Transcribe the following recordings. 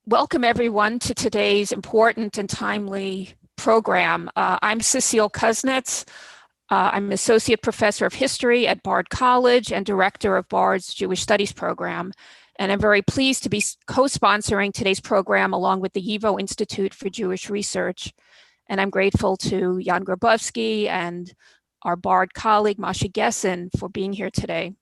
Welcome everyone to today's important and timely program. I'm Cecile Kuznets. I'm Associate Professor of History at Bard College and Director of Bard's Jewish Studies program. And I'm very pleased to be co-sponsoring today's program along with the YIVO Institute for Jewish Research. And I'm grateful to Jan Grabowski and our Bard colleague, Masha Gessen, for being here today.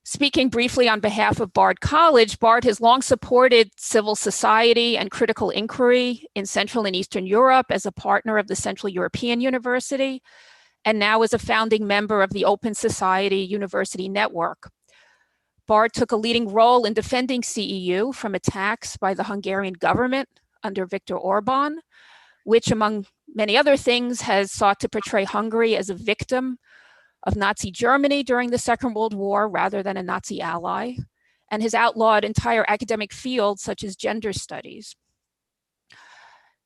Speaking briefly on behalf of Bard College, Bard has long supported civil society and critical inquiry in Central and Eastern Europe as a partner of the Central European University, and now as a founding member of the Open Society University Network. Bard took a leading role in defending CEU from attacks by the Hungarian government under Viktor Orban, which, among many other things, has sought to portray Hungary as a victim of Nazi Germany during the Second World War rather than a Nazi ally, and has outlawed entire academic fields such as gender studies.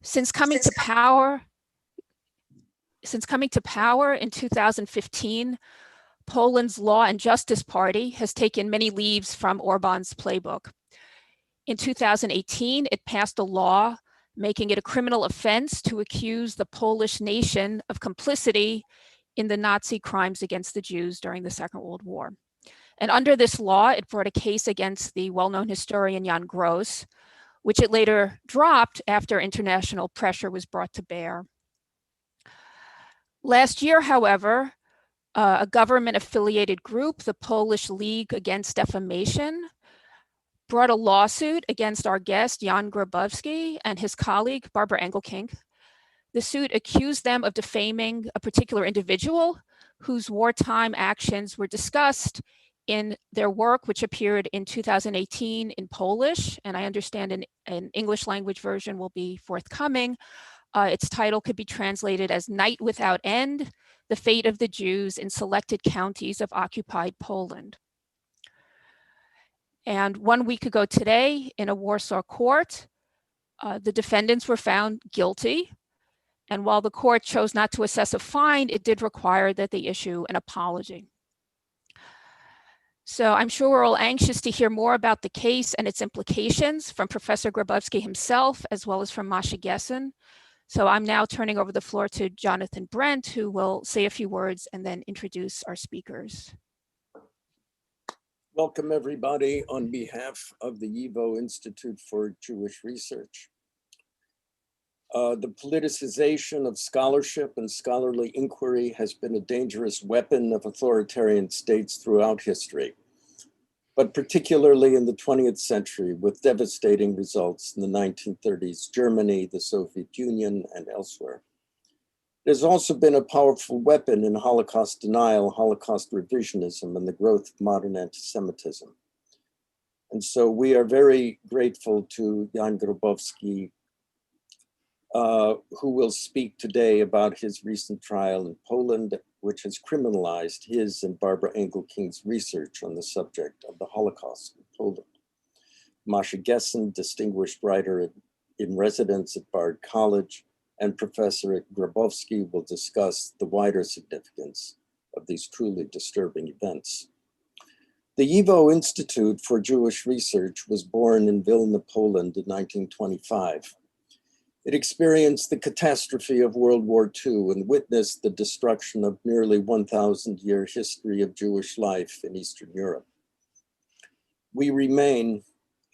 Since coming to power in 2015, Poland's Law and Justice Party has taken many leaves from Orban's playbook. In 2018, it passed a law making it a criminal offense to accuse the Polish nation of complicity in the Nazi crimes against the Jews during the Second World War. And under this law, it brought a case against the well-known historian Jan Gross, which it later dropped after international pressure was brought to bear. Last year, however, a government-affiliated group, the Polish League Against Defamation, brought a lawsuit against our guest, Jan Grabowski, and his colleague, Barbara Engelking. The suit accused them of defaming a particular individual whose wartime actions were discussed in their work, which appeared in 2018 in Polish, and I understand an English language version will be forthcoming. Its title could be translated as Night Without End, The Fate of the Jews in Selected Counties of Occupied Poland. And 1 week ago today, in a Warsaw court, the defendants were found guilty. And while the court chose not to assess a fine, it did require that they issue an apology. So I'm sure we're all anxious to hear more about the case and its implications from Professor Grabowski himself, as well as from Masha Gessen. So I'm now turning over the floor to Jonathan Brent, who will say a few words and then introduce our speakers. Welcome, everybody, on behalf of the YIVO Institute for Jewish Research. The politicization of scholarship and scholarly inquiry has been a dangerous weapon of authoritarian states throughout history, but particularly in the 20th century with devastating results in the 1930s, Germany, the Soviet Union, and elsewhere. It has also been a powerful weapon in Holocaust denial, Holocaust revisionism, and the growth of modern anti-Semitism. And so we are very grateful to Jan Grabowski, who will speak today about his recent trial in Poland, which has criminalized his and Barbara Engelking's research on the subject of the Holocaust in Poland. Masha Gessen, distinguished writer in residence at Bard College, and Professor Grabowski will discuss the wider significance of these truly disturbing events. The YIVO Institute for Jewish Research was born in Vilna, Poland in 1925. It experienced the catastrophe of World War II and witnessed the destruction of nearly 1,000-year history of Jewish life in Eastern Europe. We remain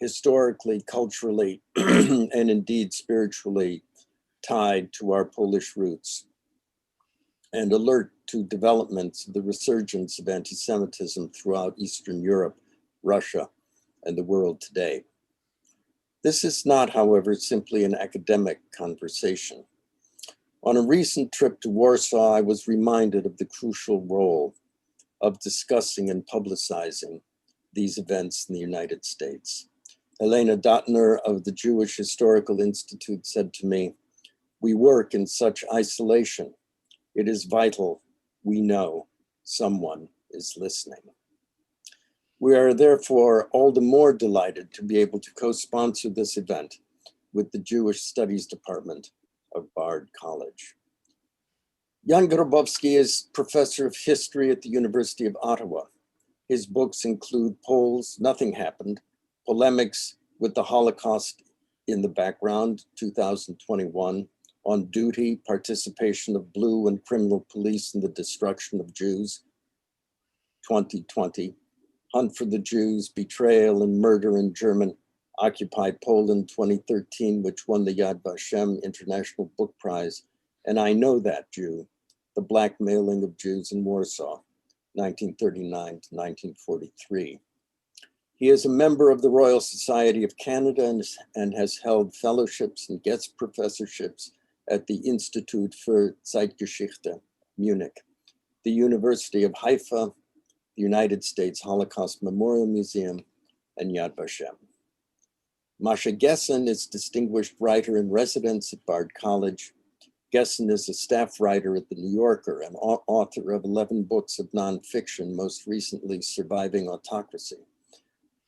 historically, culturally, and indeed spiritually tied to our Polish roots and alert to developments of the resurgence of anti-Semitism throughout Eastern Europe, Russia, and the world today. This is not, however, simply an academic conversation. On a recent trip to Warsaw, I was reminded of the crucial role of discussing and publicizing these events in the United States. Helena Dottner of the Jewish Historical Institute said to me, "We work in such isolation. It is vital we know someone is listening." We are therefore all the more delighted to be able to co-sponsor this event with the Jewish Studies Department of Bard College. Jan Grabowski is professor of history at the University of Ottawa. His books include Poles, Nothing Happened, Polemics with the Holocaust in the background, 2021, On Duty, Participation of Blue and Criminal Police in the Destruction of Jews, 2020, Hunt for the Jews, Betrayal and Murder in German Occupied Poland, 2013, which won the Yad Vashem International Book Prize, and I Know That Jew, The Blackmailing of Jews in Warsaw, 1939 to 1943. He is a member of the Royal Society of Canada and has held fellowships and guest professorships at the Institute für Zeitgeschichte, Munich, the University of Haifa, the United States Holocaust Memorial Museum, and Yad Vashem. Masha Gessen is Distinguished Writer in Residence at Bard College. Gessen is a staff writer at The New Yorker and author of 11 books of nonfiction, most recently Surviving Autocracy,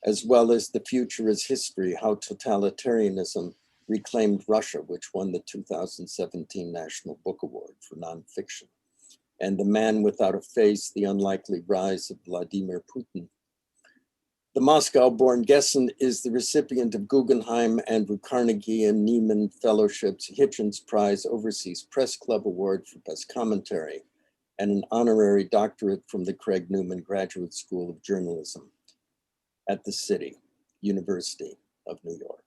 as well as The Future is History, How Totalitarianism Reclaimed Russia, which won the 2017 National Book Award for Nonfiction, and The Man Without a Face, The Unlikely Rise of Vladimir Putin. The Moscow-born Gessen is the recipient of Guggenheim, Andrew Carnegie, and Nieman Fellowships, Hitchens Prize Overseas Press Club Award for Best Commentary, and an honorary doctorate from the Craig Newman Graduate School of Journalism at the City University of New York.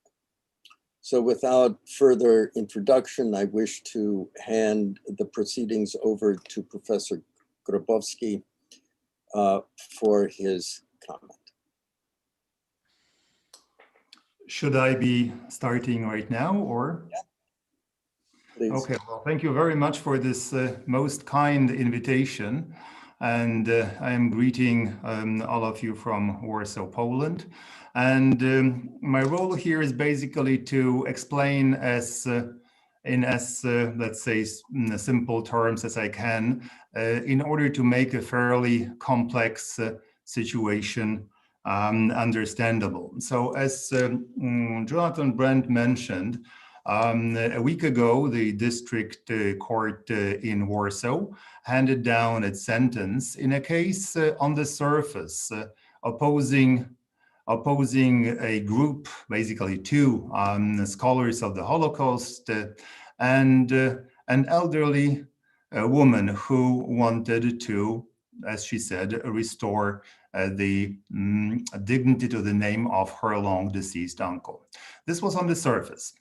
So without further introduction, I wish to hand the proceedings over to Professor Grabowski for his comment. Should I be starting right now, or? Yeah. Please. Okay, well, thank you very much for this most kind invitation. And I am greeting all of you from Warsaw, Poland. And my role here is basically to explain let's say, in simple terms as I can, in order to make a fairly complex situation understandable. So as Jonathan Brent mentioned, a week ago, the district court in Warsaw handed down its sentence in a case on the surface opposing a group, basically two scholars of the Holocaust and an elderly woman who wanted to, as she said, restore the dignity to the name of her long deceased uncle. This was on the surface.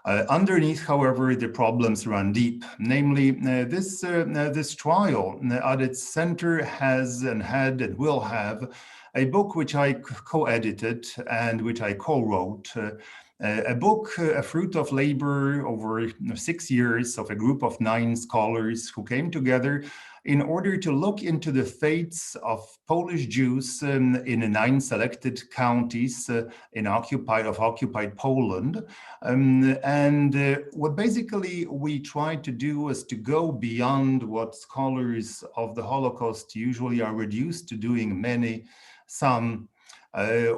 Underneath, however, the problems run deep. Namely, this trial at its center has and had and will have a book which I co-edited and which I co-wrote. A book, a fruit of labor over 6 years of a group of 9 scholars who came together in order to look into the fates of Polish Jews in 9 selected counties in occupied Poland. What basically we tried to do was to go beyond what scholars of the Holocaust usually are reduced to doing, some.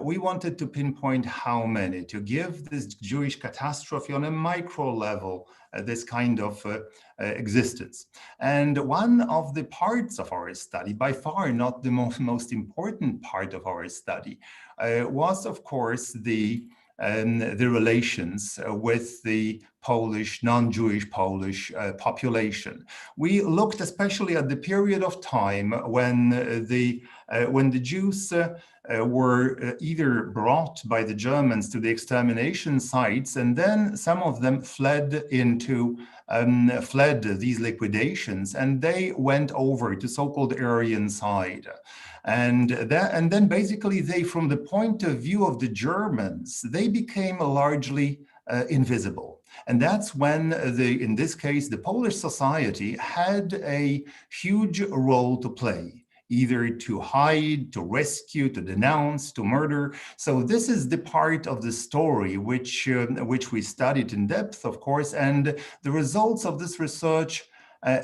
We wanted to pinpoint how many, to give this Jewish catastrophe on a micro level, this kind of existence. And one of the parts of our study, by far not the most important part of our study, was of course the relations with the Polish, non-Jewish Polish population. We looked especially at the period of time when the Jews were either brought by the Germans to the extermination sites, and then some of them fled these liquidations, and they went over to so-called Aryan side. And then basically they, from the point of view of the Germans, they became largely invisible. And that's when, in this case, the Polish society had a huge role to play, either to hide, to rescue, to denounce, to murder. So this is the part of the story which we studied in depth, of course, and the results of this research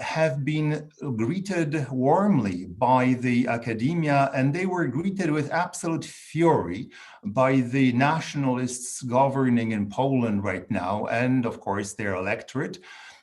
have been greeted warmly by the academia, and they were greeted with absolute fury by the nationalists governing in Poland right now, and of course their electorate,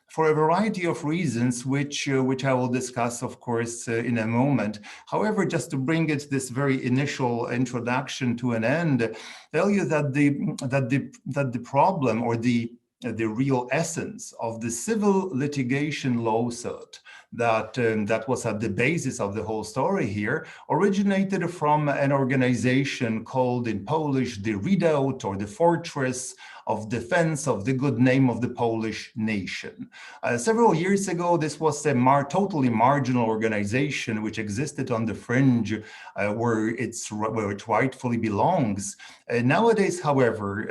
for a variety of reasons, which I will discuss, of course, in a moment. However, just to bring it this very initial introduction to an end, tell you that the problem, or the real essence of the civil litigation lawsuit that was at the basis of the whole story here originated from an organization called in Polish the Redoubt, or the Fortress of Defense of the Good Name of the Polish Nation. Several years ago, this was a totally marginal organization which existed on the fringe where it rightfully belongs. Nowadays, however,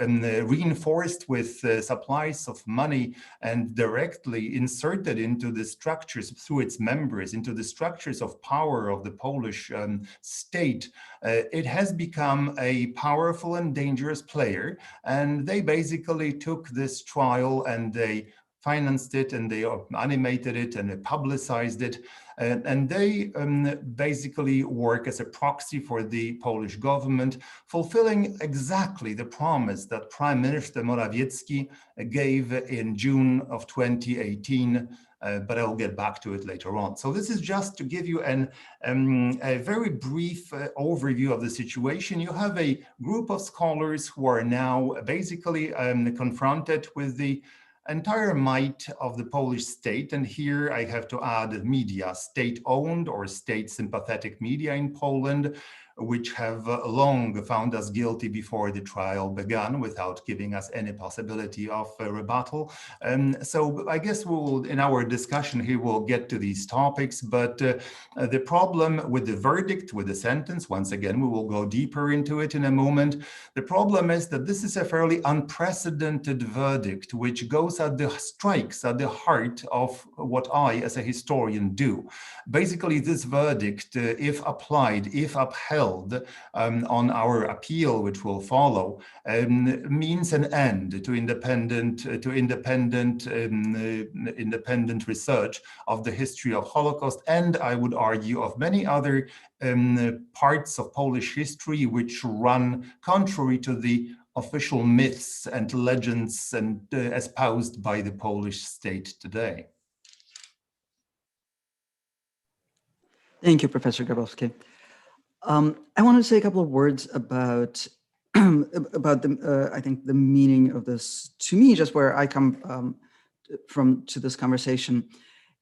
reinforced with supplies of money and directly inserted into the structures through its members, into the structures of power of the Polish state, it has become a powerful and dangerous player. And they basically took this trial and they financed it and they animated it and they publicized it. And they basically work as a proxy for the Polish government, fulfilling exactly the promise that Prime Minister Morawiecki gave in June of 2018, but I'll get back to it later on. So this is just to give you a very brief overview of the situation. You have a group of scholars who are now basically confronted with the entire might of the Polish state. And here I have to add media, state-owned or state-sympathetic media in Poland, which have long found us guilty before the trial began without giving us any possibility of rebuttal. So I guess we'll, in our discussion here, we'll get to these topics, but the problem with the verdict, with the sentence, once again, we will go deeper into it in a moment. The problem is that this is a fairly unprecedented verdict, which goes strikes at the heart of what I, as a historian, do. Basically, this verdict, if applied, if upheld, on our appeal, which will follow, means an end to independent research of the history of Holocaust, and I would argue of many other parts of Polish history which run contrary to the official myths and legends and espoused by the Polish state today. Thank you, Professor Grabowski. I want to say a couple of words about I think the meaning of this to me, just where I come from to this conversation,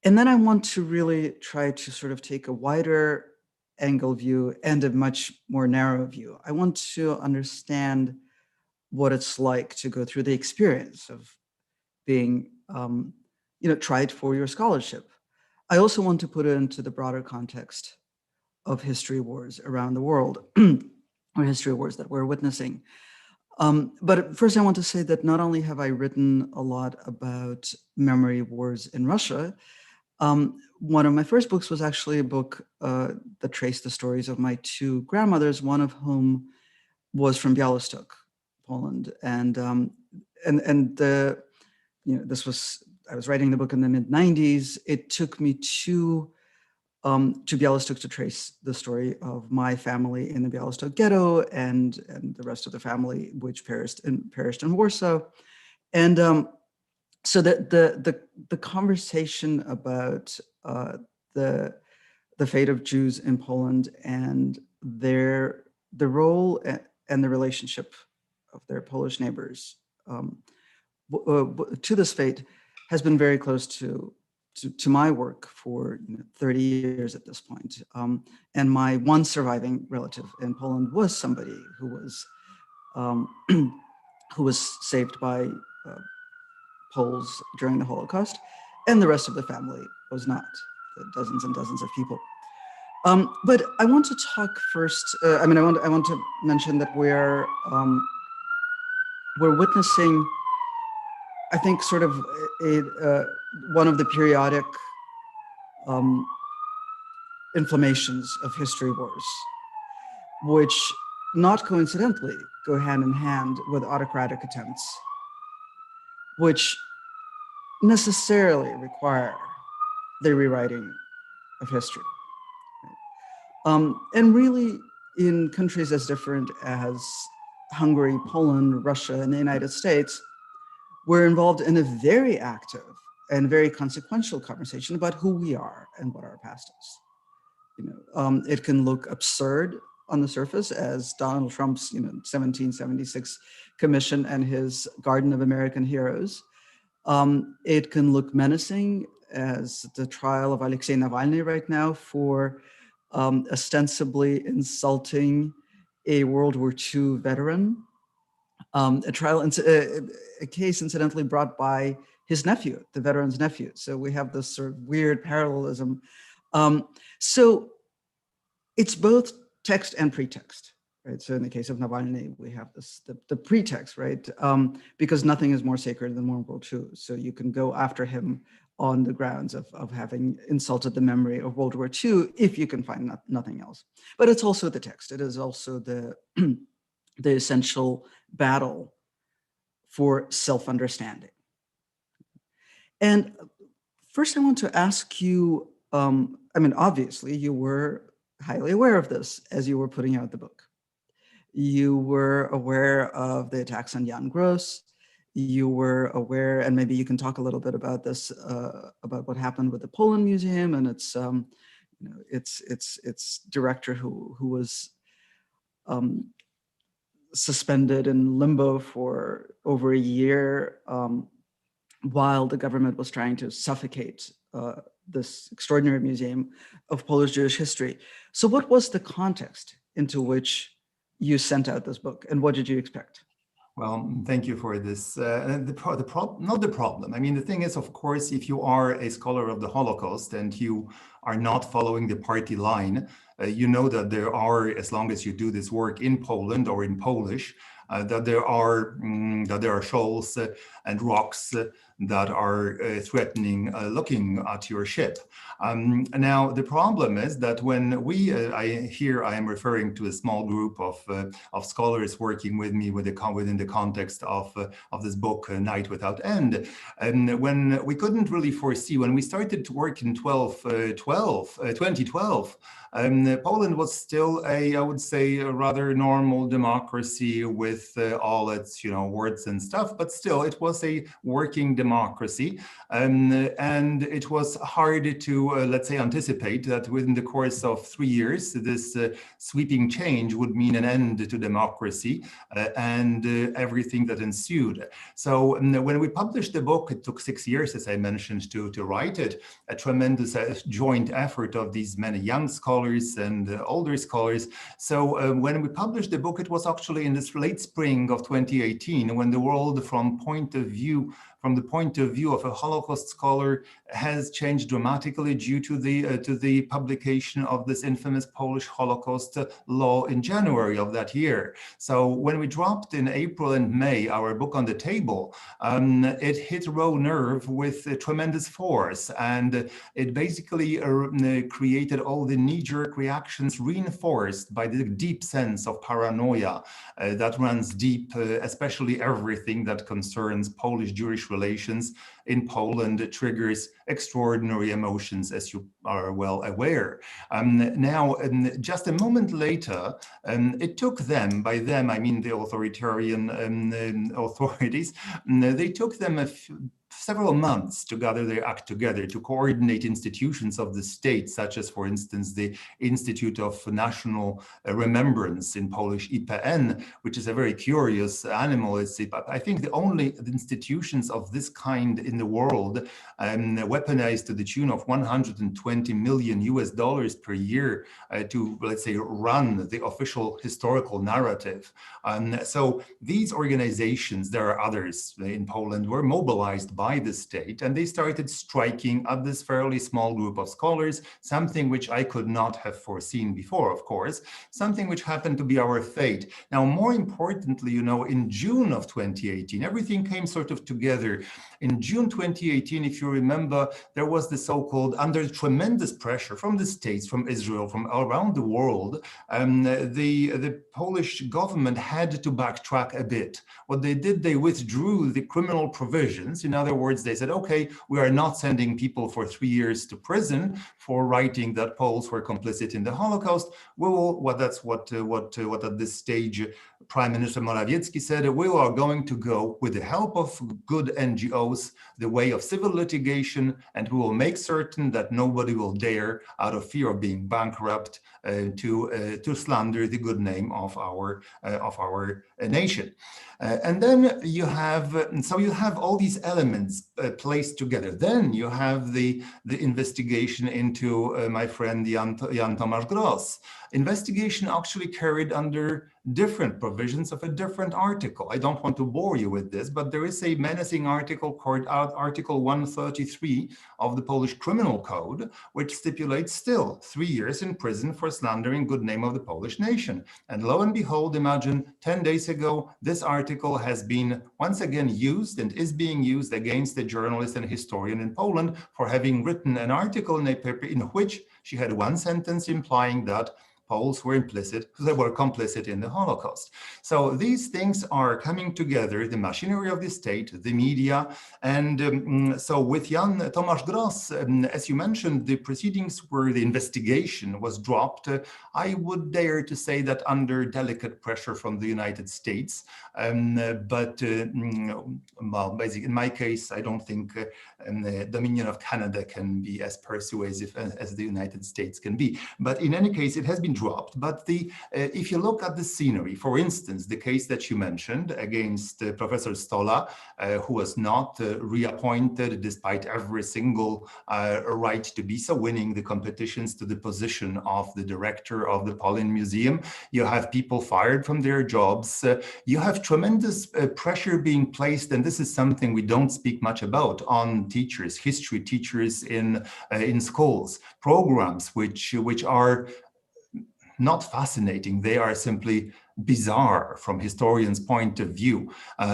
and then I want to really try to sort of take a wider angle view and a much more narrow view. I want to understand what it's like to go through the experience of being, tried for your scholarship. I also want to put it into the broader context of history wars around the world, or history wars that we're witnessing. But first I want to say that not only have I written a lot about memory wars in Russia, one of my first books was actually a book that traced the stories of my two grandmothers, one of whom was from Białystok, Poland. This was, I was writing the book in the mid-90s. It took me to Białystok to trace the story of my family in the Białystok ghetto and the rest of the family which perished in Warsaw. And so the conversation about the fate of Jews in Poland and the role and the relationship of their Polish neighbors to this fate has been very close to my work for 30 years at this point. And my one surviving relative in Poland was somebody who was saved by Poles during the Holocaust, and the rest of the family was not, dozens and dozens of people. But I want to talk first, I want to mention that we're witnessing, I think, sort of one of the periodic inflammations of history wars, which not coincidentally go hand in hand with autocratic attempts, which necessarily require the rewriting of history. And really, in countries as different as Hungary, Poland, Russia, and the United States, we're involved in a very active and very consequential conversation about who we are and what our past is. It can look absurd on the surface, as Donald Trump's 1776 commission and his Garden of American Heroes. It can look menacing, as the trial of Alexei Navalny right now for ostensibly insulting a World War II veteran. A case incidentally brought by his nephew, the veteran's nephew. So we have this sort of weird parallelism. So it's both text and pretext, right? So in the case of Navalny, we have the pretext, right? Because nothing is more sacred than World War II. So you can go after him on the grounds of having insulted the memory of World War II if you can find nothing else. But it's also the text. It is also the essential battle for self-understanding. And first I want to ask you, obviously you were highly aware of this as you were putting out the book. You were aware of the attacks on Jan Gross. You were aware, and maybe you can talk a little bit about this, about what happened with the Poland Museum and its director who was suspended in limbo for over a year while the government was trying to suffocate this extraordinary museum of Polish Jewish history. So what was the context into which you sent out this book, and what did you expect? Well, thank you for this. Not the problem. I mean, the thing is, of course, if you are a scholar of the Holocaust and you are not following the party line, you know that there are, as long as you do this work in Poland or in Polish, that there are shoals and rocks that are threatening looking at your ship. Now, the problem is that when we, I am referring to a small group of scholars working with me within the context of this book, Night Without End. And when we couldn't really foresee, when we started to work in 2012, Poland was still I would say, a rather normal democracy with all its, warts and stuff, but still it was a working democracy. And it was hard to, let's say, anticipate that within the course of 3 years, this sweeping change would mean an end to democracy and everything that ensued. So when we published the book, it took 6 years, as I mentioned, to write it, a tremendous joint effort of these many young scholars and older scholars. So when we published the book, it was actually in this late spring of 2018, when the world from the point of view of a Holocaust scholar has changed dramatically due to the publication of this infamous Polish Holocaust law in January of that year. So when we dropped in April and May our book on the table, it hit a raw nerve with a tremendous force, and it basically created all the knee-jerk reactions reinforced by the deep sense of paranoia that runs deep, especially everything that concerns Polish-Jewish relations in Poland triggers extraordinary emotions, as you are well aware. Now, just a moment later, it took them, by them I mean the authoritarian authorities, they took them several months to gather their act together, to coordinate institutions of the state, such as, for instance, the Institute of National Remembrance in Polish, IPN, which is a very curious animal. I think the only institutions of this kind in the world, weaponized to the tune of $120 million US per year to, let's say, run the official historical narrative. So these organizations, there are others in Poland, were mobilized by the state, and they started striking at this fairly small group of scholars, something which I could not have foreseen before, of course, something which happened to be our fate. Now, more importantly, in June of 2018, everything came sort of together. In June 2018, if you remember, there was the so-called, under tremendous pressure from the states, from Israel, from around the world, the Polish government had to backtrack a bit. What they did, they withdrew the criminal provisions. In other words, they said, okay, we are not sending people for 3 years to prison for writing that Poles were complicit in the Holocaust. We will, that's what at this stage Prime Minister Morawiecki said, we are going to go with the help of good NGOs, the way of civil litigation, and we will make certain that nobody will dare, out of fear of being bankrupt, to slander the good name of our nation. And then you have, so you have all these elements placed together. Then you have the investigation into my friend Jan Tomasz Gross. Investigation actually carried under different provisions of a different article. I don't want to bore you with this, but there is a menacing article called Article 133 of the Polish Criminal Code, which stipulates still 3 years in prison for slandering good name of the Polish nation. And lo and behold, imagine 10 days ago, this article has been once again used and is being used against a journalist and historian in Poland for having written an article in a paper in which she had one sentence implying that Poles were complicit in the Holocaust. So these things are coming together, the machinery of the state, the media, and so with Jan Tomasz Gross, as you mentioned, the proceedings where the investigation was dropped, I would dare to say that under delicate pressure from the United States, but well, basically in my case, I don't think the Dominion of Canada can be as persuasive as the United States can be. But in any case, it has been dropped. But if you look at the scenery, for instance, the case that you mentioned against Professor Stola, who was not reappointed despite every single right to be so, winning the competitions to the position of the director of the Polin Museum. You have people fired from their jobs. You have tremendous pressure being placed, and this is something we don't speak much about, on teachers, history teachers in schools, programs which are not fascinating, they are simply bizarre from historians' point of view.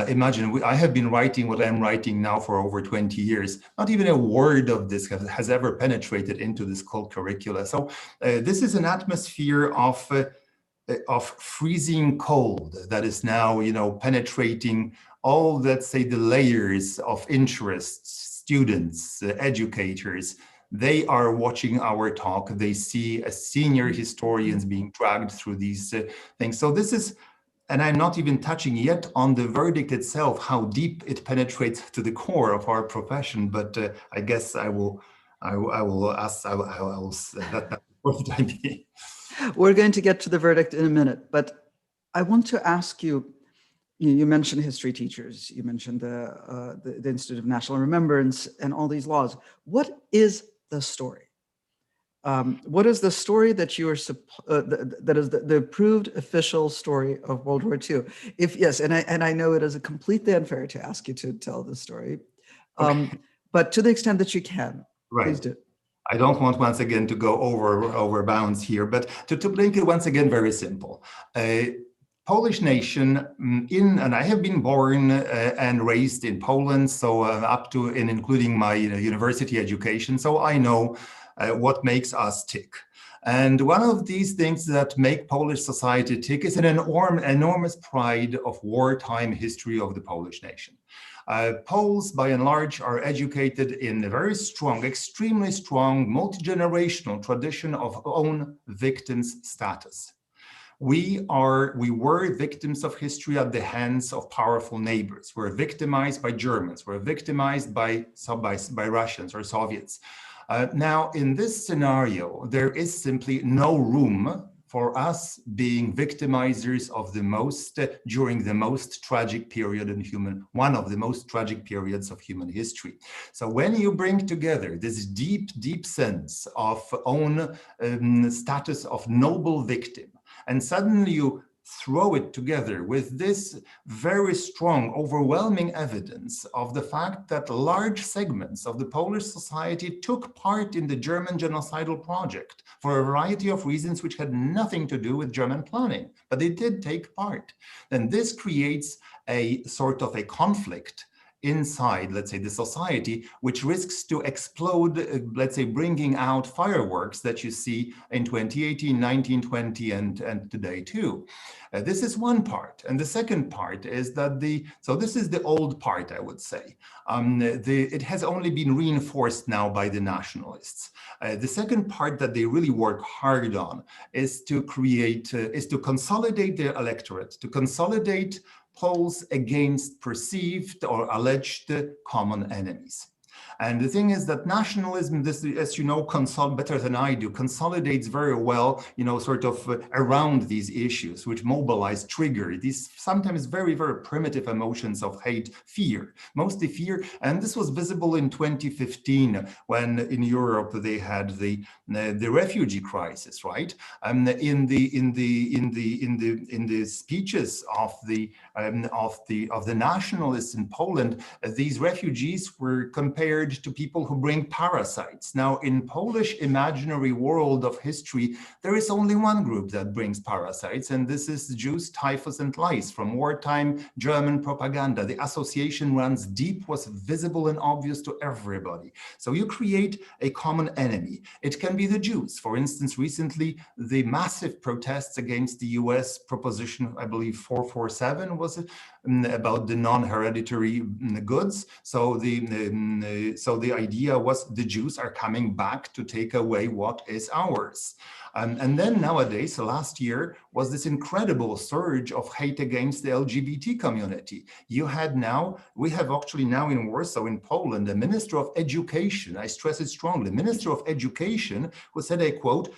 Imagine, I have been writing what I'm writing now for over 20 years. Not even a word of this has ever penetrated into the school curricula. So this is an atmosphere of freezing cold that is now, penetrating all, let's say, the layers of interests, students, educators. They are watching our talk. They see senior historians being dragged through these things. So this is, and I'm not even touching yet on the verdict itself, how deep it penetrates to the core of our profession. But I guess I will ask, I will let that for the time being. We're going to get to the verdict in a minute, but I want to ask you, you mentioned history teachers, you mentioned the Institute of National Remembrance and all these laws. What is the story? What is the story that you are, that is the approved official story of World War II? If yes, and I know it is completely unfair to ask you to tell the story, but to the extent that you can, please do. I don't want once again to go over bounds here, but to make it once again very simple. Polish nation and I have been born and raised in Poland, so up to and including my university education, so I know what makes us tick. And one of these things that make Polish society tick is an enormous pride of wartime history of the Polish nation. Poles, by and large, are educated in a very strong, extremely strong, multi-generational tradition of own victims status. We were victims of history at the hands of powerful neighbors. We're victimized by Germans. We're victimized by Russians or Soviets. Now, in this scenario, there is simply no room for us being victimizers of during the most tragic period in one of the most tragic periods of human history. So when you bring together this deep, deep sense of own status of noble victim, and suddenly you throw it together with this very strong, overwhelming evidence of the fact that large segments of the Polish society took part in the German genocidal project for a variety of reasons which had nothing to do with German planning, but they did take part. Then this creates a sort of a conflict inside, let's say, the society, which risks to explode, let's say, bringing out fireworks that you see in 2018, 1920, and today too. This is one part. And the second part is that so this is the old part, I would say. It has only been reinforced now by the nationalists. The second part that they really work hard on is to consolidate their electorate, to consolidate polls against perceived or alleged common enemies. And the thing is that nationalism, this, as you know, better than I do, consolidates very well, sort of around these issues, which mobilize, trigger these sometimes very, very primitive emotions of hate, fear, mostly fear. And this was visible in 2015 when in Europe they had the refugee crisis, right? In the speeches of the nationalists in Poland, these refugees were compared to people who bring parasites. Now, in Polish imaginary world of history, there is only one group that brings parasites, and this is Jews, typhus, and lice from wartime German propaganda. The association runs deep, was visible and obvious to everybody. So you create a common enemy. It can be the Jews. For instance, recently, the massive protests against the US proposition, I believe 447 was it, about the non-hereditary goods. So the idea was the Jews are coming back to take away what is ours. And then nowadays, last year, was this incredible surge of hate against the LGBT community. We have actually now in Warsaw, in Poland, a minister of education, I stress it strongly, minister of education, who said, I quote,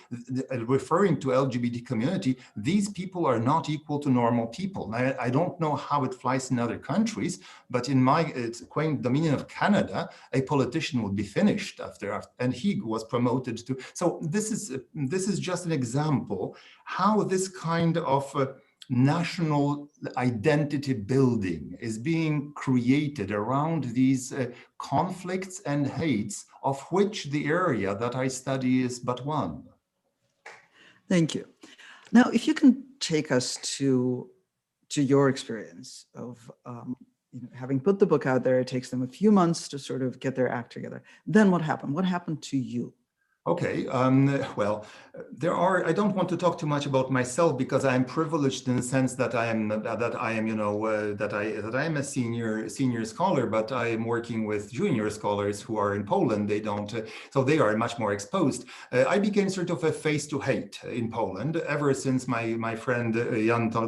referring to LGBT community, these people are not equal to normal people. Now, I don't know how it flies in other countries, but in my quaint dominion of Canada, a politician would be finished after, and he was promoted to. So this is just an example how this kind of national identity building is being created around these conflicts and hates, of which the area that I study is but one. Thank you. Now, if you can take us to your experience of having put the book out there, it takes them a few months to sort of get their act together. Then what happened? What happened to you? Okay, well, I don't want to talk too much about myself because I am privileged in the sense that I am a senior scholar, but I am working with junior scholars who are in Poland. So they are much more exposed. I became sort of a face to hate in Poland ever since my friend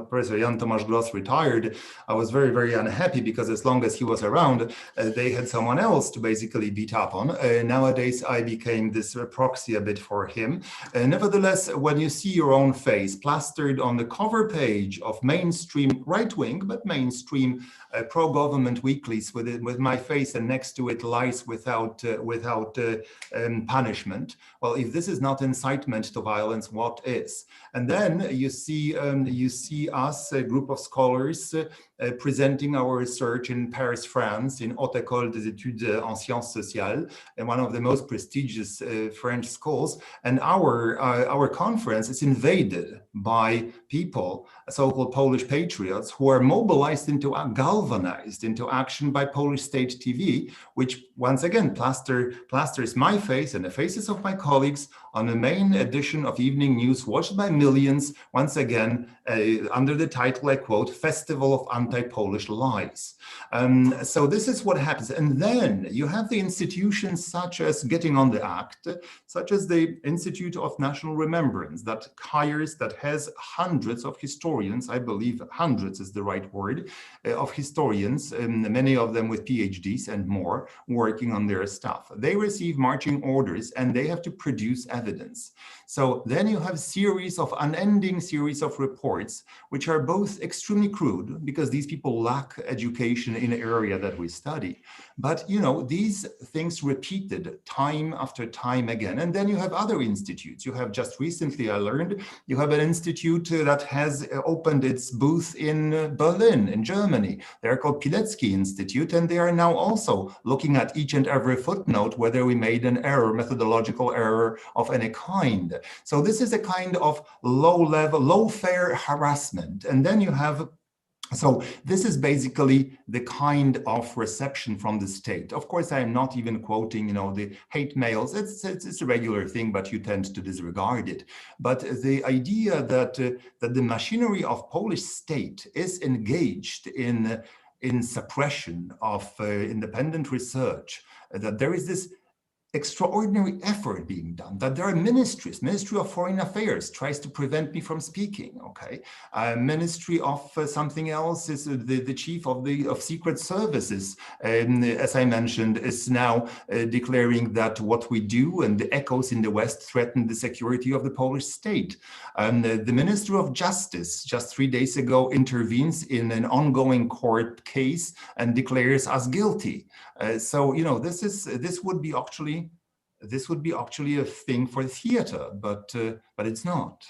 Professor Jan Tomasz Gross retired. I was very, very unhappy because as long as he was around, they had someone else to basically beat up on. Nowadays, I became this proxy a bit for him. Nevertheless, when you see your own face plastered on the cover page of mainstream right-wing, but mainstream pro-government weeklies with my face, and next to it lies without punishment. Well, if this is not incitement to violence, what is? And then you see us, a group of scholars, presenting our research in Paris, France, in Haute École des Études en Sciences Sociales, and one of the most prestigious French schools. And our conference is invaded by people, so-called Polish patriots, who are mobilized galvanized into action by Polish state TV, which once again plasters my face and the faces of my colleagues on the main edition of evening news, watched by millions, once again, under the title, I quote, Festival of Anti-Polish Lies. So this is what happens. And then you have the institutions such as Getting on the Act, such as the Institute of National Remembrance that has hundreds of historians, I believe hundreds is the right word, of historians, many of them with PhDs and more, working on their stuff. They receive marching orders and they have to produce evidence. So then you have unending series of reports, which are both extremely crude because these people lack education in the area that we study. But these things repeated time after time again. And then you have other institutes. You have just recently, I learned, you have an institute that has opened its booth in Berlin, in Germany. They're called Pilecki Institute, and they are now also looking at each and every footnote whether we made an error, methodological error of any kind. So this is a kind of low-level, low-fare harassment. And then you have So this is basically the kind of reception from the state. Of course, I am not even quoting, the hate mails. It's a regular thing, but you tend to disregard it. But the idea that the machinery of Polish state is engaged in suppression of independent research, that there is this extraordinary effort being done, that there are ministries. Ministry of Foreign Affairs tries to prevent me from speaking, okay? Ministry of something else is the chief of Secret Services, as I mentioned, is now declaring that what we do and the echoes in the West threaten the security of the Polish state. The Minister of Justice just 3 days ago intervenes in an ongoing court case and declares us guilty. So, this would be actually a thing for theater, but it's not.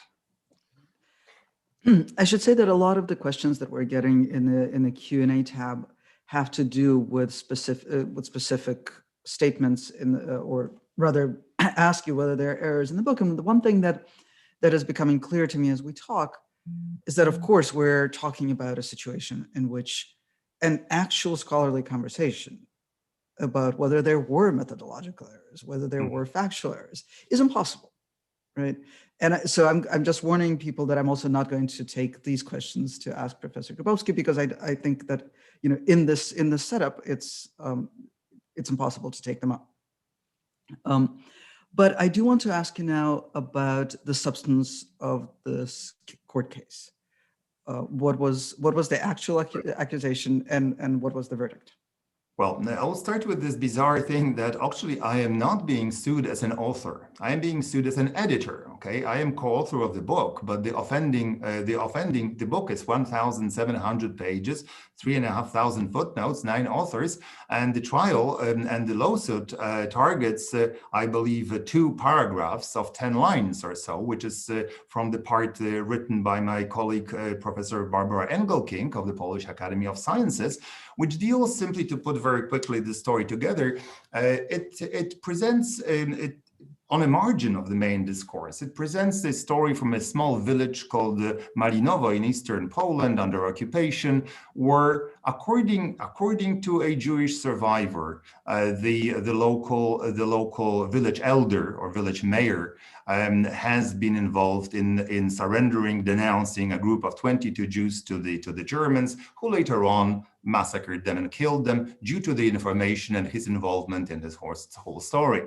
I should say that a lot of the questions that we're getting in the Q&A tab have to do with specific statements or rather ask you whether there are errors in the book. And the one thing that is becoming clear to me as we talk is that, of course, we're talking about a situation in which an actual scholarly conversation about whether there were methodological errors, whether there were factual errors, is impossible, right? And so I'm just warning people that I'm also not going to take these questions to ask Professor Grabowski, because I think that in this setup it's impossible to take them up. But I do want to ask you now about the substance of this court case. What was the actual accusation and what was the verdict? Well, I'll start with this bizarre thing that actually I am not being sued as an author. I am being sued as an editor, okay? I am co-author of the book, but the book is 1,700 pages, 3,500 footnotes, 9 authors, and the trial and the lawsuit targets, I believe, 2 paragraphs of 10 lines or so, which is from the part written by my colleague, Professor Barbara Engelking of the Polish Academy of Sciences, which deals, simply to put very quickly the story together, it presents on a margin of the main discourse. It presents the story from a small village called Malinowo in eastern Poland under occupation, where according to a Jewish survivor, the local village elder or village mayor has been involved in surrendering, denouncing a group of 22 Jews to the Germans, who later on massacred them and killed them due to the information and his involvement in this whole story.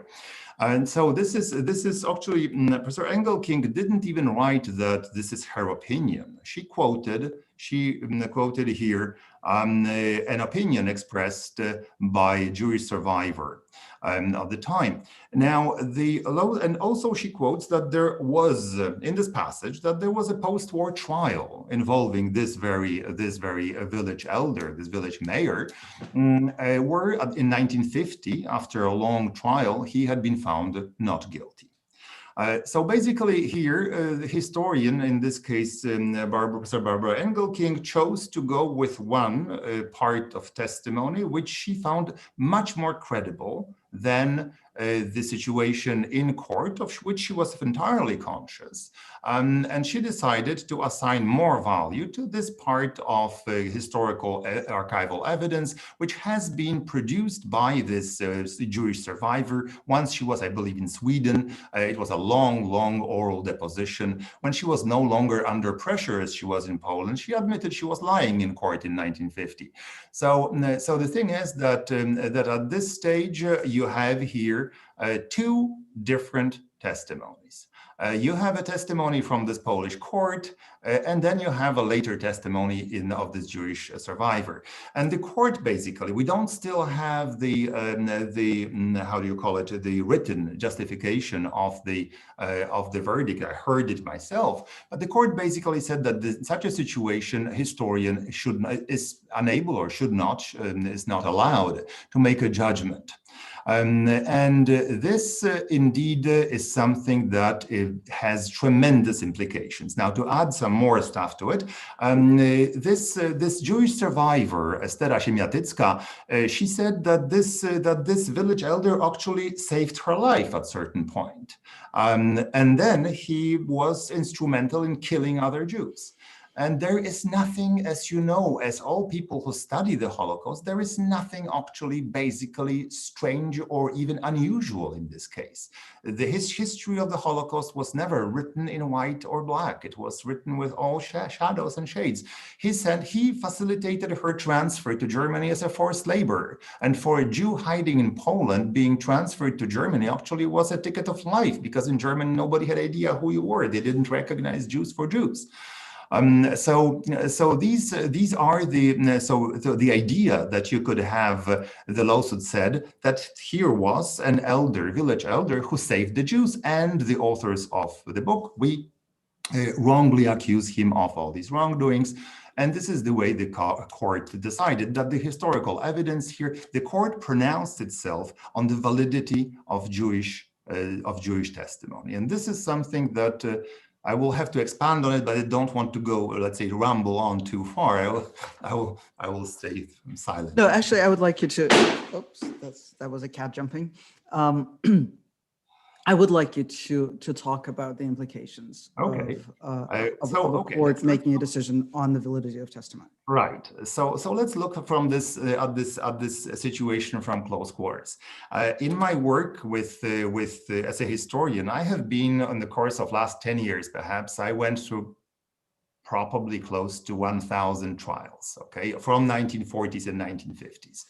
And so this is actually, Professor Engelking didn't even write that this is her opinion. She quoted here an opinion expressed by a Jewish survivor of the time. Now, and also she quotes that there was in this passage that there was a post-war trial involving this very village elder, this village mayor, where in 1950, after a long trial, he had been found not guilty. So basically here, the historian, in this case, Professor Barbara Engelking, chose to go with one part of testimony, which she found much more credible than the situation in court, of which she was entirely conscious. And she decided to assign more value to this part of historical archival evidence, which has been produced by this Jewish survivor once she was, I believe, in Sweden. It was a long oral deposition. When she was no longer under pressure as she was in Poland, she admitted she was lying in court in 1950. So the thing is that at this stage, you have here 2 different testimonies. You have a testimony from this Polish court, and then you have a later testimony of this Jewish survivor. And the court, basically, we don't still have the how do you call it, the written justification of the verdict. I heard it myself, but the court basically said that in such a situation, a historian is unable or is not allowed to make a judgment. And this indeed is something that has tremendous implications. Now, to add some more stuff to it, this Jewish survivor, Estera Siemiatycka, she said that this village elder actually saved her life at a certain point. And then he was instrumental in killing other Jews. And there is nothing, as you know, as all people who study the Holocaust, there is nothing actually basically strange or even unusual in this case. The history of the Holocaust was never written in white or black. It was written with all shadows and shades. He said he facilitated her transfer to Germany as a forced labor. And for a Jew hiding in Poland, being transferred to Germany actually was a ticket of life, because in Germany, nobody had idea who you were. They didn't recognize Jews for Jews. So these are the idea that you could have, the lawsuit said that here was an elder, village elder, who saved the Jews, and the authors of the book, we wrongly accuse him of all these wrongdoings. And this is the way the court decided that the historical evidence here, the court pronounced itself on the validity of Jewish testimony. And this is something that I will have to expand on it, but I don't want to go, let's say, ramble on too far. I will stay silent. No, actually, I would like you to. Oops, that was a cat jumping. I would like you to talk about the implications of a court making a decision on the validity of testimony. Right. So let's look from this at this situation from close quarters. In my work with as a historian, I have been in the course of last 10 years, perhaps, I went through probably close to 1,000 trials. Okay, from 1940s and 1950s.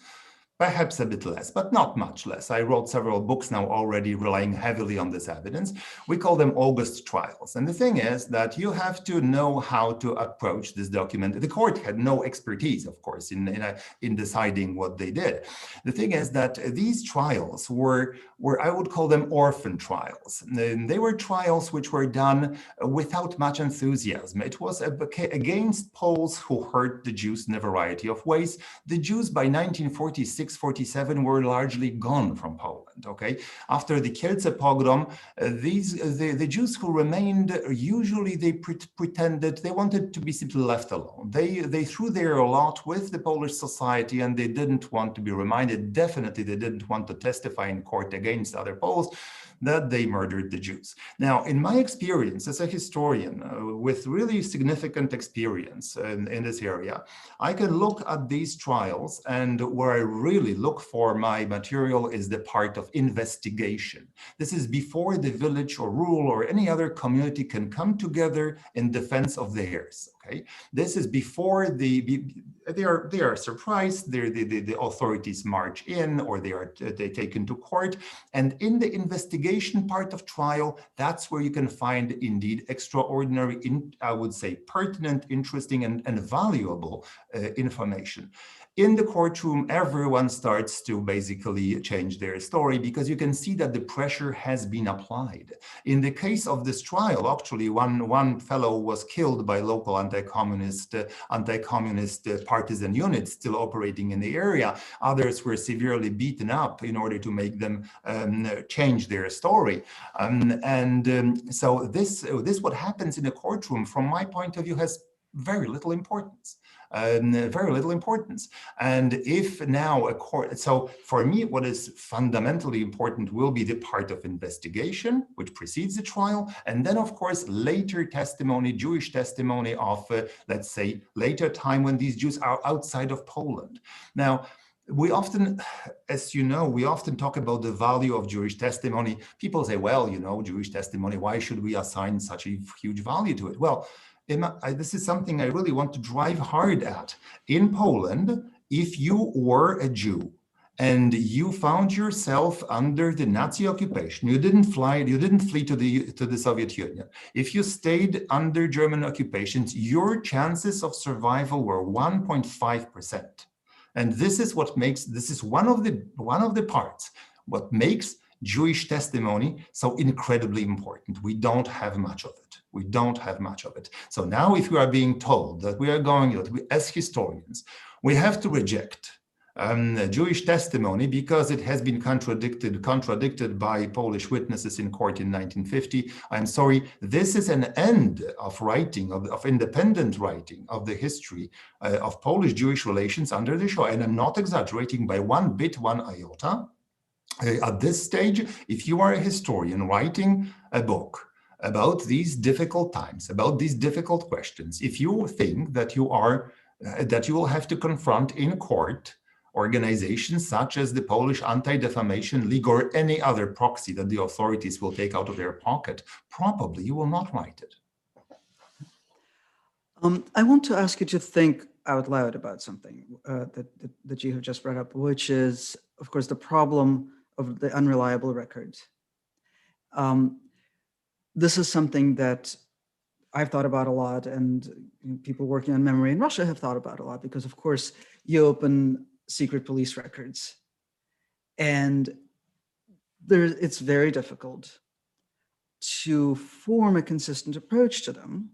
Perhaps a bit less, but not much less. I wrote several books now already relying heavily on this evidence. We call them August trials. And the thing is that you have to know how to approach this document. The court had no expertise, of course, in deciding what they did. The thing is that these trials were I would call them orphan trials. And they were trials which were done without much enthusiasm. It was against Poles who hurt the Jews in a variety of ways. The Jews by 1946, 47 were largely gone from Poland. Okay, after the Kielce pogrom, the Jews who remained, usually they pretended they wanted to be simply left alone. They threw their lot with the Polish society, and they didn't want to be reminded. Definitely, they didn't want to testify in court against other Poles that they murdered the Jews. Now, in my experience as a historian with really significant experience in this area, I can look at these trials, and where I really look for my material is the part of investigation. This is before the village or rural or any other community can come together in defense of theirs. Okay, this is before they are surprised. The authorities march in, or they taken to court, and in the investigation part of trial, that's where you can find indeed extraordinary, I would say, pertinent, interesting, and valuable information. In the courtroom, everyone starts to basically change their story, because you can see that the pressure has been applied. In the case of this trial, actually, one fellow was killed by local anti-communist partisan units still operating in the area. Others were severely beaten up in order to make them change their story. So this what happens in a courtroom, from my point of view, has very little importance. And if now a court, so for me, what is fundamentally important will be the part of investigation, which precedes the trial, and then of course later testimony, Jewish testimony of, let's say, later time when these Jews are outside of Poland. Now, we often, as you know, we often talk about the value of Jewish testimony. People say, well, you know, Jewish testimony, why should we assign such a huge value to it? Well, this is something I really want to drive hard at. In Poland, if you were a Jew and you found yourself under the Nazi occupation, you didn't flee to the Soviet Union. If you stayed under German occupations, your chances of survival were 1.5%. And this is what makes, this is one of the parts, what makes Jewish testimony so incredibly important. We don't have much of it. We don't have much of it. So now if we are being told that we are going, as historians, we have to reject Jewish testimony because it has been contradicted by Polish witnesses in court in 1950. I'm sorry, this is an end of writing, of independent writing of the history of Polish-Jewish relations under the Shoah. And I'm not exaggerating by one bit, one iota. At this stage, if you are a historian writing a book about these difficult times, about these difficult questions, if you think that you will have to confront in court organizations such as the Polish Anti-Defamation League or any other proxy that the authorities will take out of their pocket, probably you will not write it. I want to ask you to think out loud about something that you have just brought up, which is, of course, the problem of the unreliable records. This is something that I've thought about a lot, and people working on memory in Russia have thought about a lot, because, of course, you open secret police records, and it's very difficult to form a consistent approach to them,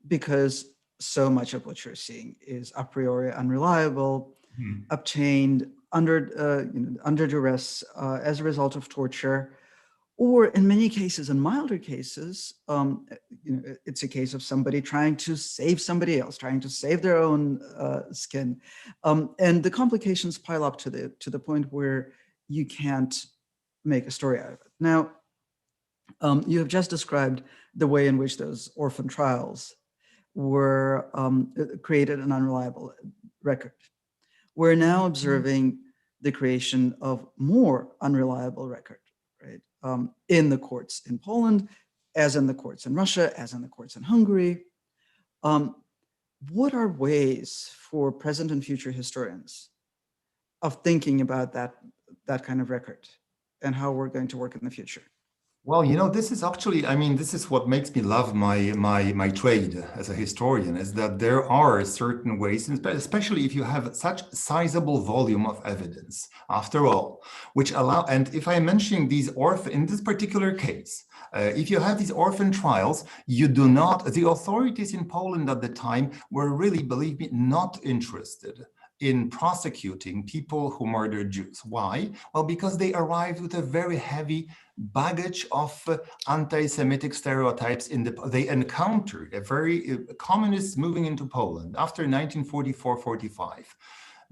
because so much of what you're seeing is a priori unreliable, obtained under duress as a result of torture, or in many cases, in milder cases, it's a case of somebody trying to save somebody else, trying to save their own skin, and the complications pile up to the point where you can't make a story out of it. Now, you have just described the way in which those orphan trials were created an unreliable record. We're now observing the creation of more unreliable record, right? In the courts in Poland, as in the courts in Russia, as in the courts in Hungary. What are ways for present and future historians of thinking about that kind of record and how we're going to work in the future? Well, this is actually, this is what makes me love my trade as a historian, is that there are certain ways, especially if you have such sizable volume of evidence, after all, which allow, and if I'm mentioning these in this particular case, if you have these orphan trials, the authorities in Poland at the time were really, believe me, not interested in prosecuting people who murdered Jews. Why? Well, because they arrived with a very heavy baggage of anti-Semitic stereotypes. They encountered a very communists moving into Poland after 1944-45,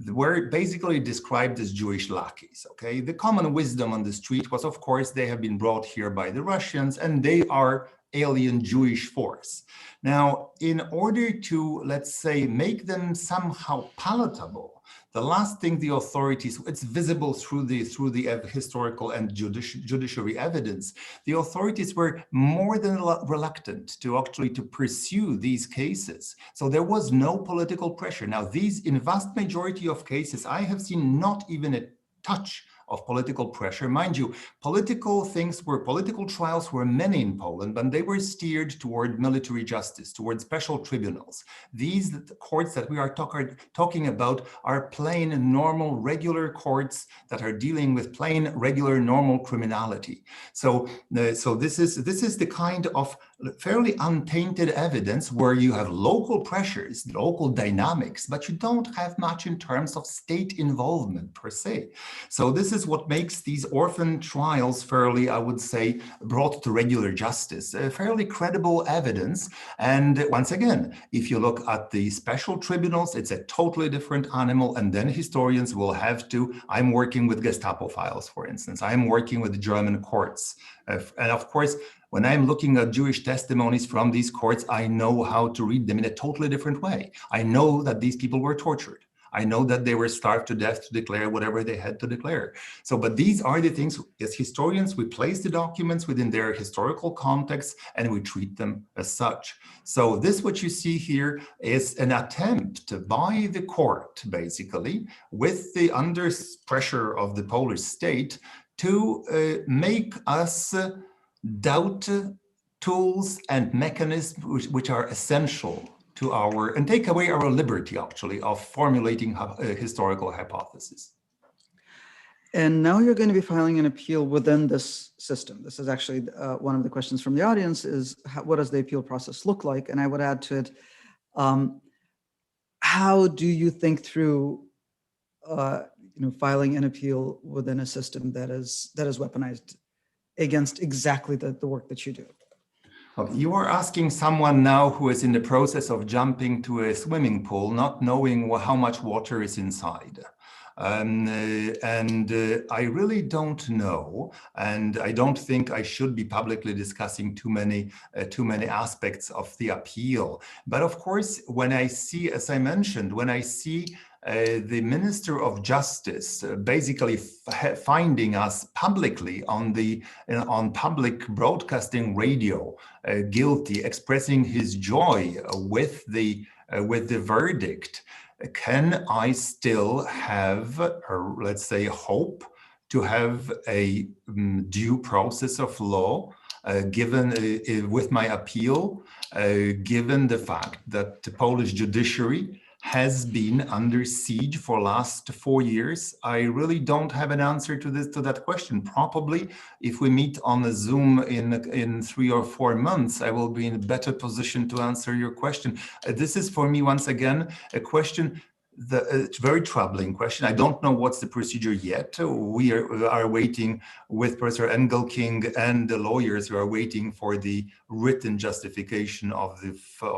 were basically described as Jewish lackeys, okay? The common wisdom on the street was, of course, they have been brought here by the Russians and they are alien Jewish force. Now, in order to, let's say, make them somehow palatable, the last thing the authorities, it's visible through the historical and judiciary evidence, the authorities were more than reluctant to pursue these cases. So there was no political pressure. Now, in vast majority of cases, I have seen not even a touch of political pressure. Mind you, political trials were many in Poland, but they were steered toward military justice, toward special tribunals. These courts that we are talking about are plain, normal, regular courts that are dealing with plain, regular, normal criminality. So this is the kind of fairly untainted evidence where you have local pressures, local dynamics, but you don't have much in terms of state involvement per se. So this is what makes these orphan trials fairly, I would say, brought to regular justice, fairly credible evidence. And once again, if you look at the special tribunals, it's a totally different animal. And then historians will have to, I'm working with Gestapo files, for instance, I'm working with German courts. And of course, when I'm looking at Jewish testimonies from these courts, I know how to read them in a totally different way. I know that these people were tortured. I know that they were starved to death to declare whatever they had to declare. So, but these are the things, as historians, we place the documents within their historical context and we treat them as such. So this, what you see here, is an attempt by the court, basically, with the under pressure of the Polish state, to make us doubt tools and mechanisms which are essential to and take away our liberty, actually, of formulating historical hypotheses. And now you're going to be filing an appeal within this system. This is actually one of the questions from the audience is, what does the appeal process look like? And I would add to it, how do you think through filing an appeal within a system that is weaponized against exactly the work that you do? You are asking someone now who is in the process of jumping to a swimming pool, not knowing how much water is inside. I really don't know, and I don't think I should be publicly discussing too many aspects of the appeal. But of course, when I see, as I mentioned, when I see the Minister of Justice basically finding us publicly on public broadcasting radio guilty, expressing his joy with the verdict, can I still have, let's say, hope to have a due process of law given with my appeal, given the fact that the Polish judiciary has been under siege for last 4 years? I really don't have an answer to that question. Probably if we meet on a Zoom in 3 or 4 months, I will be in a better position to answer your question. This is for me, once again, a question, it's a very troubling question. I don't know what's the procedure yet. We are waiting with Professor Engelking and the lawyers who are waiting for the written justification of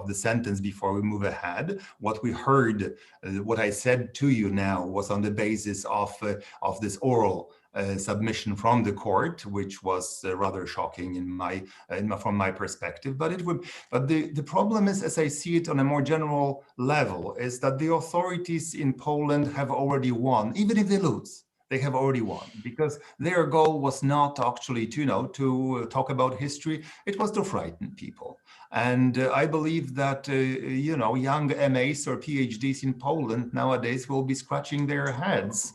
the sentence before we move ahead. What we heard, what I said to you now, was on the basis of this oral submission from the court, which was rather shocking from my perspective. But the problem is, as I see it on a more general level, is that the authorities in Poland have already won, even if they lose. They have already won, because their goal was not actually to talk about history. It was to frighten people. And I believe that young MAs or PhDs in Poland nowadays will be scratching their heads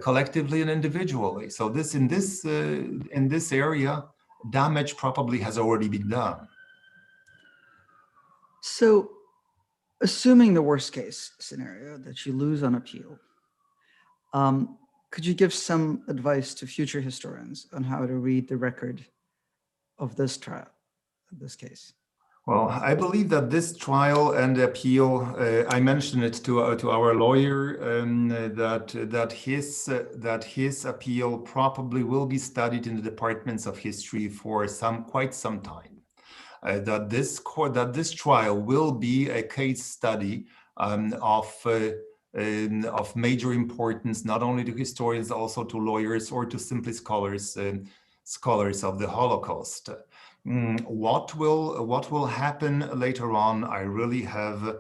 collectively and individually. So in this area, damage probably has already been done. So, assuming the worst case scenario that you lose on appeal, could you give some advice to future historians on how to read the record of this trial, of this case? Well, I believe that this trial and appeal, I mentioned it to our lawyer, that his appeal probably will be studied in the departments of history for quite some time. That this trial will be a case study of major importance, not only to historians, also to lawyers or to simply scholars of the Holocaust. What will happen later on, I really have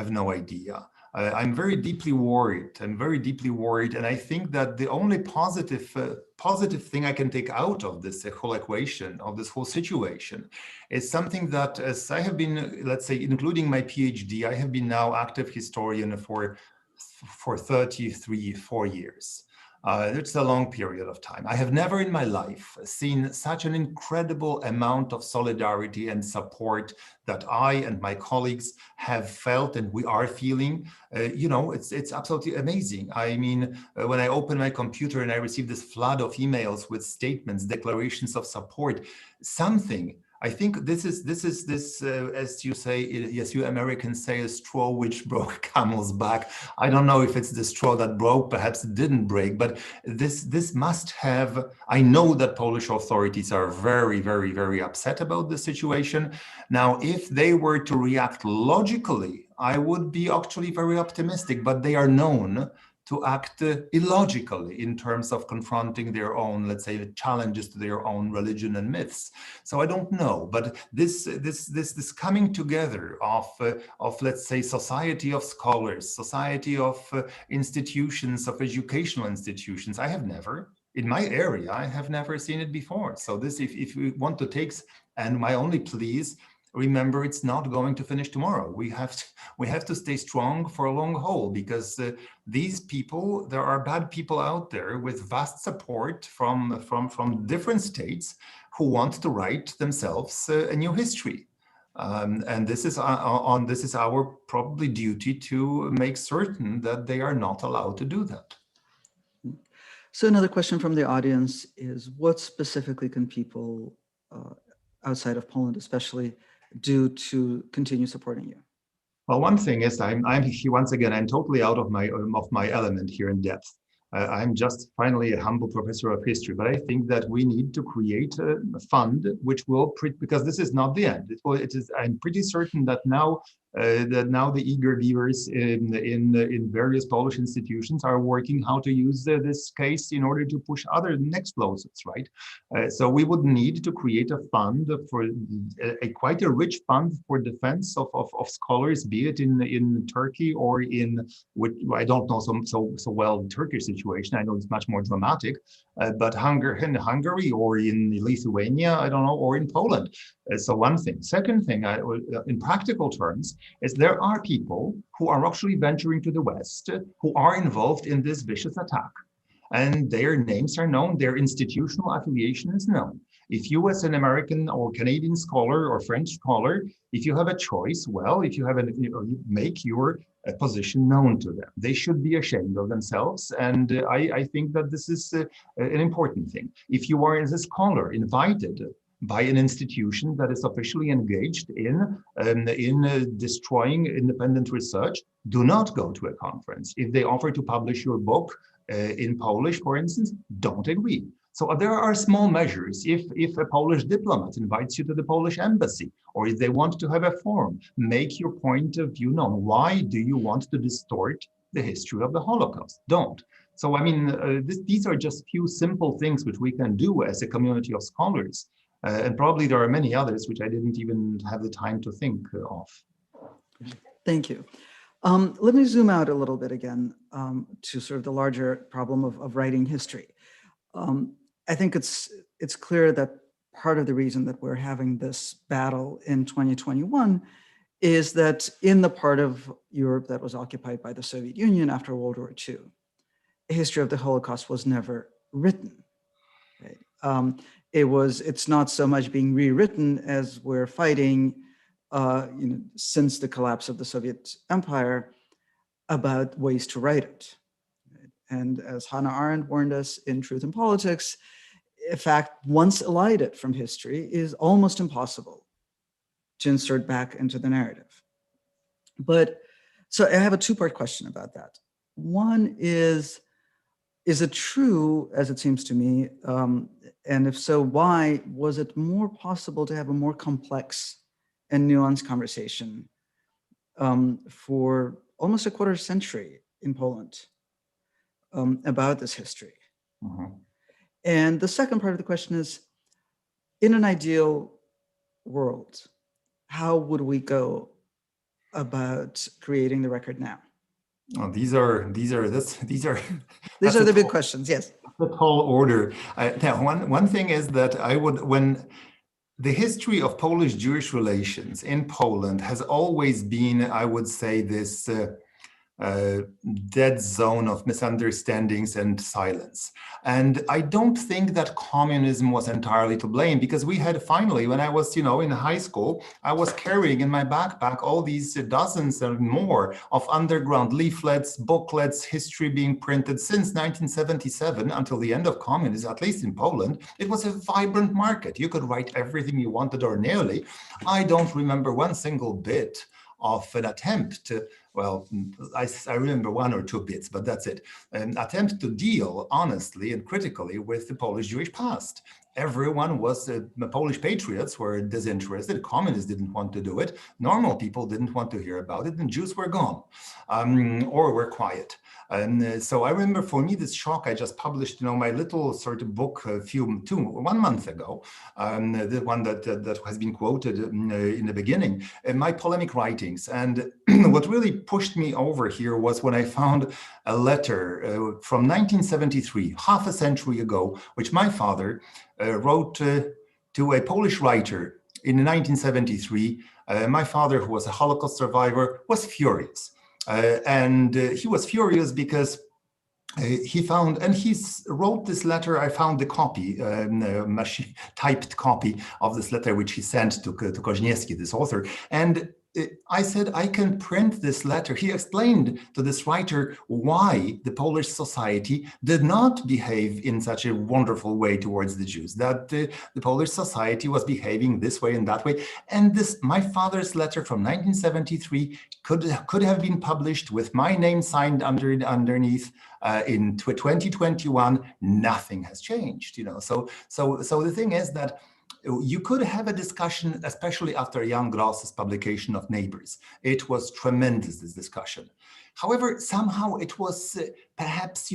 no idea. I'm very deeply worried. And I think that the only positive thing I can take out of this whole equation, of this whole situation, is something that, as I have been, let's say, including my PhD, I have been now active historian for 4 years. It's a long period of time. I have never in my life seen such an incredible amount of solidarity and support that I and my colleagues have felt and we are feeling. It's absolutely amazing. I mean, when I open my computer and I receive this flood of emails with statements, declarations of support, I think this is as you say, yes, you Americans say, a straw which broke camel's back. I don't know if it's the straw that broke, perhaps it didn't break, but this must have, I know that Polish authorities are very, very, very upset about the situation. Now, if they were to react logically, I would be actually very optimistic, but they are known to act illogically in terms of confronting their own, let's say, challenges to their own religion and myths. So I don't know, but this coming together of let's say, society of scholars, society of institutions, of educational institutions, I have never, in my area, I have never seen it before. So this, if we want to take, and my only plea is, remember, it's not going to finish tomorrow. We have to stay strong for a long haul, because these people, there are bad people out there with vast support from different states who want to write themselves a new history. And this is our probably duty to make certain that they are not allowed to do that. So another question from the audience is, what specifically can people outside of Poland especially do to continue supporting you? Well, one thing is, I'm once again, I'm totally out of my element here in depth. I'm just finally a humble professor of history, but I think that we need to create a fund which will, because this is not the end. I'm pretty certain that now that now the eager beavers in various Polish institutions are working how to use this case in order to push other next lawsuits, right? So we would need to create a fund for quite a rich fund for defense of scholars, be it in Turkey or in, which I don't know so well the Turkish situation. I know it's much more dramatic, but in Hungary or in Lithuania, I don't know, or in Poland. So one thing. Second thing, in practical terms, is there are people who are actually venturing to the West who are involved in this vicious attack. And their names are known, their institutional affiliation is known. If you as an American or Canadian scholar or French scholar, if you have a choice, well, if you have you make your position known to them. They should be ashamed of themselves. And I think that this is an important thing. If you are as a scholar invited by an institution that is officially engaged in destroying independent research, do not go to a conference. If they offer to publish your book in Polish, for instance, don't agree. So there are small measures. If a Polish diplomat invites you to the Polish embassy, or if they want to have a forum, make your point of view known. Why do you want to distort the history of the Holocaust? Don't. So, I mean, these are just few simple things which we can do as a community of scholars. And probably there are many others which I didn't even have the time to think of. Thank you. Let me zoom out a little bit again to sort of the larger problem of writing history. I think it's clear that part of the reason that we're having this battle in 2021 is that in the part of Europe that was occupied by the Soviet Union after World War II, a history of the Holocaust was never written. Right? It's not so much being rewritten as we're fighting since the collapse of the Soviet Empire about ways to write it. Right? And as Hannah Arendt warned us in Truth and Politics, in fact, once elided from history, it is almost impossible to insert back into the narrative. But so I have a two-part question about that. One is it true, as it seems to me, and if so, why was it more possible to have a more complex and nuanced conversation for almost a quarter century in Poland about this history? Mm-hmm. And the second part of the question is, in an ideal world, how would we go about creating the record now? Oh, these are the big questions. Yes, the tall order. Now, one thing is that when the history of Polish-Jewish relations in Poland has always been, I would say, this dead zone of misunderstandings and silence. And I don't think that communism was entirely to blame, because we had finally, when I was, in high school, I was carrying in my backpack all these dozens and more of underground leaflets, booklets, history being printed since 1977 until the end of communism, at least in Poland. It was a vibrant market. You could write everything you wanted or nearly. I don't remember one single bit of an attempt to, well, I remember one or two bits, but that's it. An attempt to deal honestly and critically with the Polish-Jewish past. Everyone was, Polish patriots were disinterested. Communists didn't want to do it. Normal people didn't want to hear about it, and Jews were gone or were quiet. And so I remember, for me, this shock. I just published, my little sort of book 1 month ago, the one that has been quoted in the beginning, my polemic writings. And what really pushed me over here was when I found a letter from 1973, half a century ago, which my father wrote to a Polish writer in 1973. My father, who was a Holocaust survivor, was furious. And he was furious because he found, and he wrote this letter. I found the copy, typed copy of this letter, which he sent to Koźniewski, this author. And I said, I can print this letter. He explained to this writer why the Polish society did not behave in such a wonderful way towards the Jews, that the Polish society was behaving this way and that way. And this, my father's letter from 1973 could have been published with my name signed underneath in 2021. Nothing has changed, So the thing is that you could have a discussion, especially after Jan Gross's publication of Neighbors. It was tremendous, this discussion. However, somehow it was perhaps,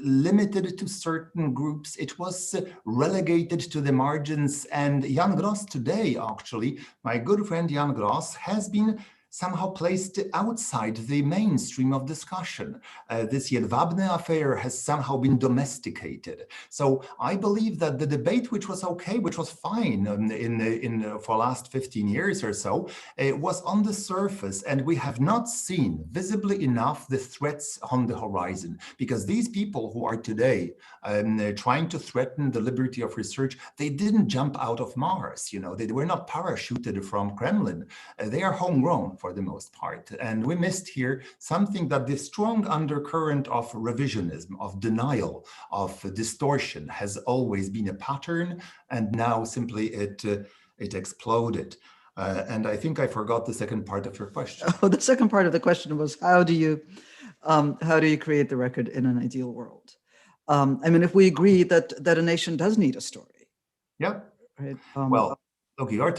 limited to certain groups. It was relegated to the margins. And Jan Gross today, actually, my good friend Jan Gross, has been somehow placed outside the mainstream of discussion. This Jedwabne affair has somehow been domesticated. So I believe that the debate, which was okay, which was fine for last 15 years or so, was on the surface, and we have not seen visibly enough the threats on the horizon, because these people who are today trying to threaten the liberty of research, they didn't jump out of Mars, they were not parachuted from Kremlin. They are homegrown for the most part. And we missed here something that the strong undercurrent of revisionism, of denial, of distortion has always been a pattern, and now simply it exploded. And I think I forgot the second part of your question. Oh, the second part of the question was, how do you create the record in an ideal world? If we agree that a nation does need a story. Yeah. Right. Well, look, you are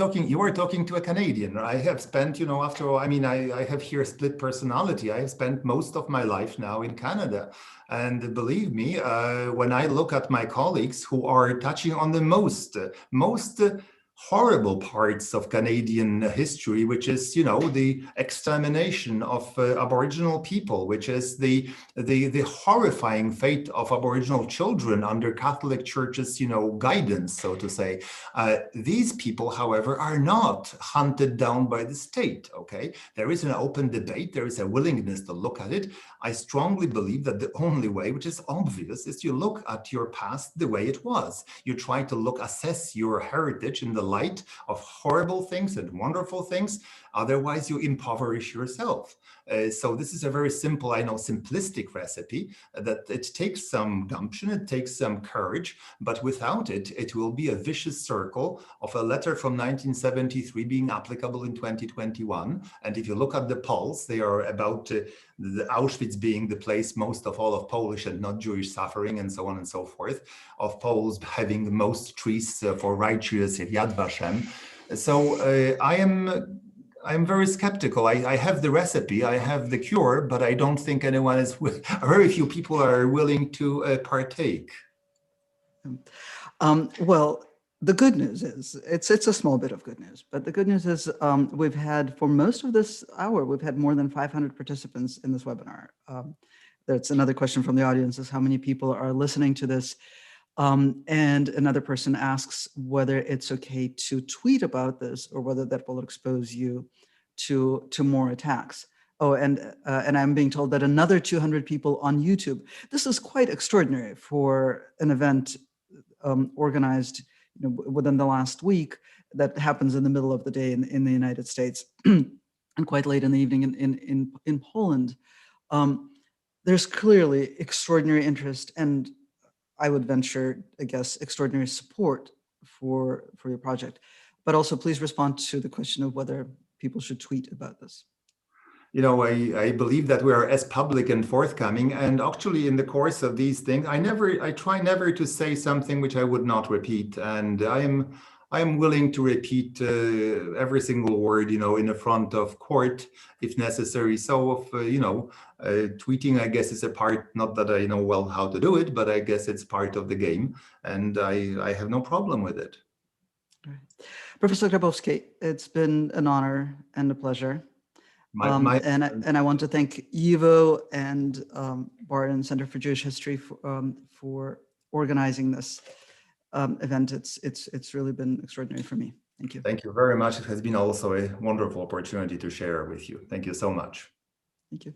talking to a Canadian. I have spent, after all, I have here split personality. I have spent most of my life now in Canada. And believe me, when I look at my colleagues who are touching on the most horrible parts of Canadian history, which is, the extermination of Aboriginal people, which is the horrifying fate of Aboriginal children under Catholic Church's, guidance, so to say. These people, however, are not hunted down by the state, okay? There is an open debate. There is a willingness to look at it. I strongly believe that the only way, which is obvious, is you look at your past the way it was. You try to assess your heritage in the light of horrible things and wonderful things. Otherwise, you impoverish yourself. So this is a very simple, I know, simplistic recipe that it takes some gumption, it takes some courage, but without it, it will be a vicious circle of a letter from 1973 being applicable in 2021. And if you look at the polls, they are about the Auschwitz being the place most of all of Polish and not Jewish suffering and so on and so forth, of Poles having the most trees for righteous Yad Vashem. So I'm very skeptical. I have the recipe, I have the cure, but I don't think anyone is, very few people are willing to partake. Well, the good news is, it's a small bit of good news, but the good news is we've had, for most of this hour, we've had more than 500 participants in this webinar. That's another question from the audience, is how many people are listening to this? And another person asks whether it's okay to tweet about this or whether that will expose you to more attacks. Oh, and I'm being told that another 200 people on YouTube. This is quite extraordinary for an event organized within the last week that happens in the middle of the day in the United States and quite late in the evening in Poland. There's clearly extraordinary interest, and I would venture, I guess, extraordinary support for your project. But also, please respond to the question of whether people should tweet about this. I believe that we are as public and forthcoming, and actually in the course of these things, I try never to say something which I would not repeat, and I am willing to repeat every single word, in the front of court if necessary. So, tweeting, I guess, is a part, not that I know well how to do it, but I guess it's part of the game, and I have no problem with it. All right. Professor Grabowski, it's been an honor and a pleasure. And I want to thank YIVO and Barton Center for Jewish History for organizing this event. It's really been extraordinary for me. Thank you. Thank you very much. It has been also a wonderful opportunity to share with you. Thank you so much. Thank you.